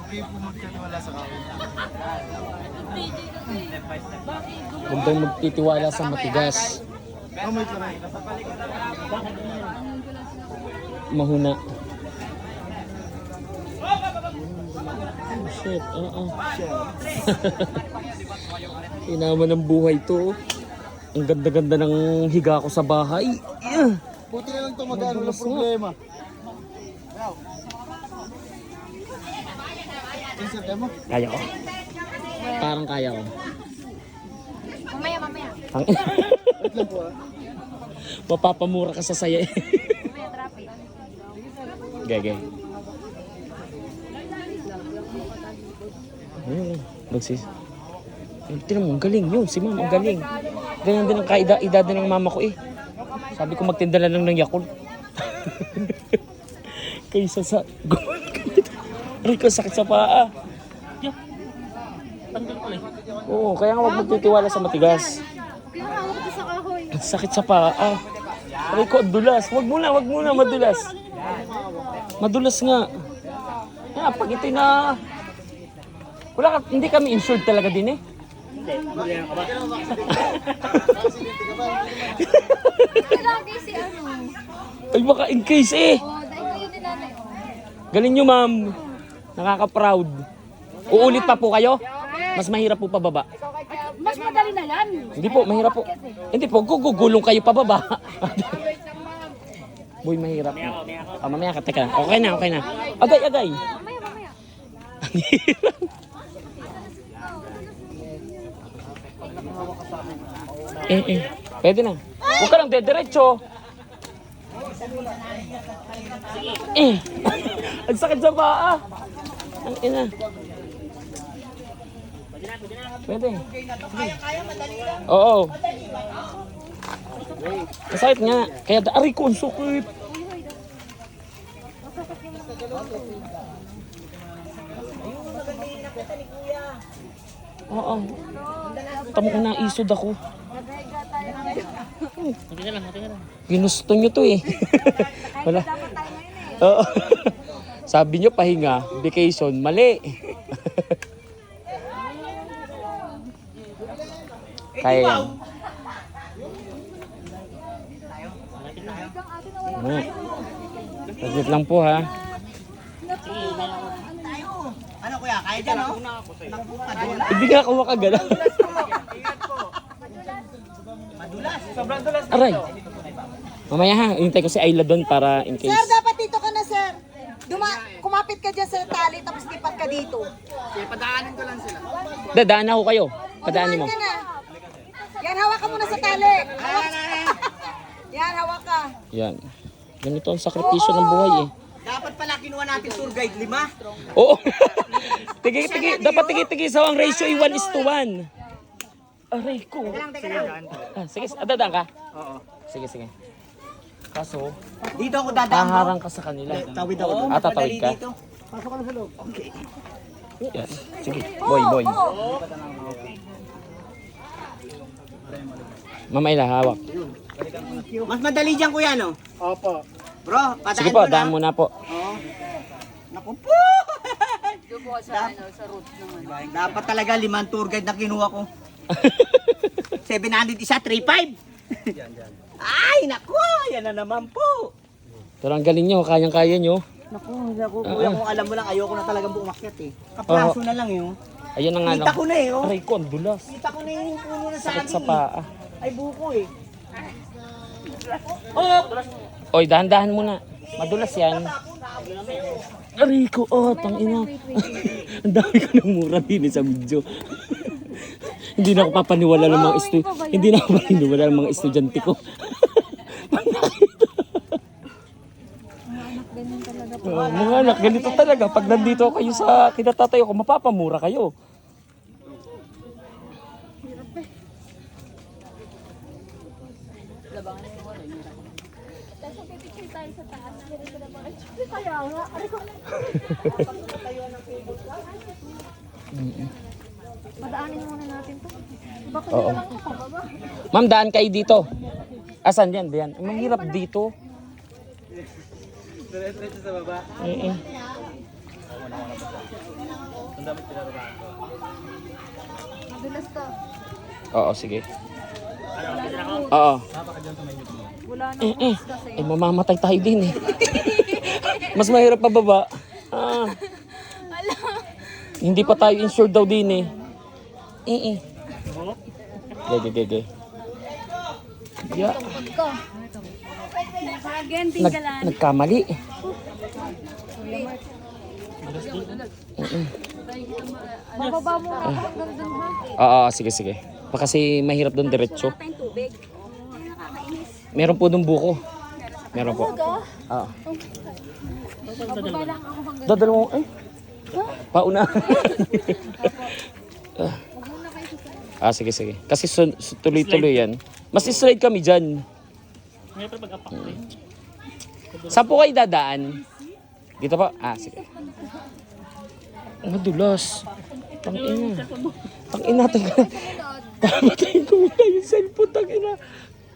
kayo po magtitiwala sa kawin. Huwag tayong magtitiwala sa matigas. Oh, may taray. Mahuna. Oh, shit, Inaman ng buhay to. Ang ganda-ganda ng higa ko sa bahay. Buti na lang ito mag-ano ng problema. Insert mo? Kaya ko. Parang kaya ko. Mamaya. Wait lang po Mapapamura ka sa saya. Mamaya, traffic. Gage. Ayun, nagsis. Tinan mo, ang galing yun. Si ma'am, ang galing. Ganyan din ang kaedad ng mama ko eh. Sabi ko magtinda lang ng Yakult. Kaysa sa... Aray ko, sakit sa paa. Oo, kaya nga huwag magtitiwala sa matigas. Pinakawag ko sa kahoy. Sakit sa paa. Aray ko, dulas. Huwag muna, madulas. Madulas nga. Pag ito'y na... hindi kami insured talaga din eh. Lagi si ano. Ay baka in case eh. Dahil kayo din natin. Galing nyo ma'am. Nakaka-proud. Uulit pa po kayo? Mas mahirap po pababa. Mas madali na yan. Hindi po, mahirap po. Hindi po, gugulong kayo pababa. Boy, mahirap na. Mamaya ka, teka. Okay na. Agay. Mamaya. Pwede na. Huwag ka lang dediretso. Ang sakit sa paa. Ang ina. Pwede. Oo. Masakit nga. Kaya aray ko, ang sakit. Oo. Tamo ko na isod ako. Ginusto nyo to eh. Wala. Oo. Sabi nyo pahinga, vacation, mali. Kaya yan. Saglit lang po ha. Ano kuya, kaya dyan no? Hindi nga ako makagalaw. Madulas. Sobrang dulas. Aray. Mamaya ha, hintay ko si Ayla doon para in case. Sir, dapat dito ka na, sir. Kumapit ka dyan sa tali, tapos lipat ka dito. Padaanin ko lang sila. Dadaan ako kayo. Padaanin mo. Ka na. Yan, hawak ka muna sa tali. Yan, hawak ka. Yan. Ganito ang sakripisyo ng buhay eh. Dapat pala kinuha natin tour guide 5. Oo. Tigi. Dapat tigi sa ang ratio ay 1:1. Aray ko. Sige, dadaan ka? Oo. Sige. Kaso, Dito ako dadaan. haharang ka sa kanila. Tawid ako doon. Tatawid ka? Dito. Pasok ka na sa loob. Okay. Yan. Sige. Boy. Mama Ila, hawak. Mas madali dyan kuya no? Opo. Bro, padaan Sige po, ko na. daan muna po. Oo. Naku po. Dapat talaga 5 tour guide na kinuha ko. 700 isa, 3.5. Ay, naku, yan na naman po. Pero ang galing nyo, kayang-kaya nyo. Naku, kuya, kung alam mo lang, ayoko na talagang bumakyat eh. Kapraso na lang yun. Ayan na nga lang. Kita ko na eh, oh. Aray ko, ang dulas. Kita ko na yung puno na Sakit saging sa paa. Ay, buko eh. Oy, dahan-dahan muna. Madulas yan. Aray ko, tangina. Ang dami ko ng mura din sa video. Hindi na ako papaniwala ng mga estudyante ko. Mga anak, ganito talaga. Pag nandito kayo sa kinatatayo ko, mapapamura kayo. Padaanin muna natin to. Baka Oo. lang ito pababa. Ma'am, daan kayo dito. Asan yan? Diyan. Ang mahirap dito. Diretso sa baba. Madulas to. Oo, sige. Oo. Wala na kasi. Mamamatay tayo din eh. Mas mahirap pababa. Hindi pa tayo insured daw din eh. Gege. Yeah. Ko. Again, tinggalan. Nagkamali. Bababa mo na hanggang dun ha. Oo, sige. Pa kasi mahirap doon diretso. Tayong tubig. Nakakainis. Meron po doon buko. Meron po. Oo. Bababa lang ako hanggang. Dadal mo. Ay. Pauna. Sige. Kasi tuloy-tuloy yan. Mas straight kami dyan. Saan po kayo dadaan? Dito po? Sige. Madulas. Tangina. Tangina. Papatayin ko muna yung cellphone. Tangina.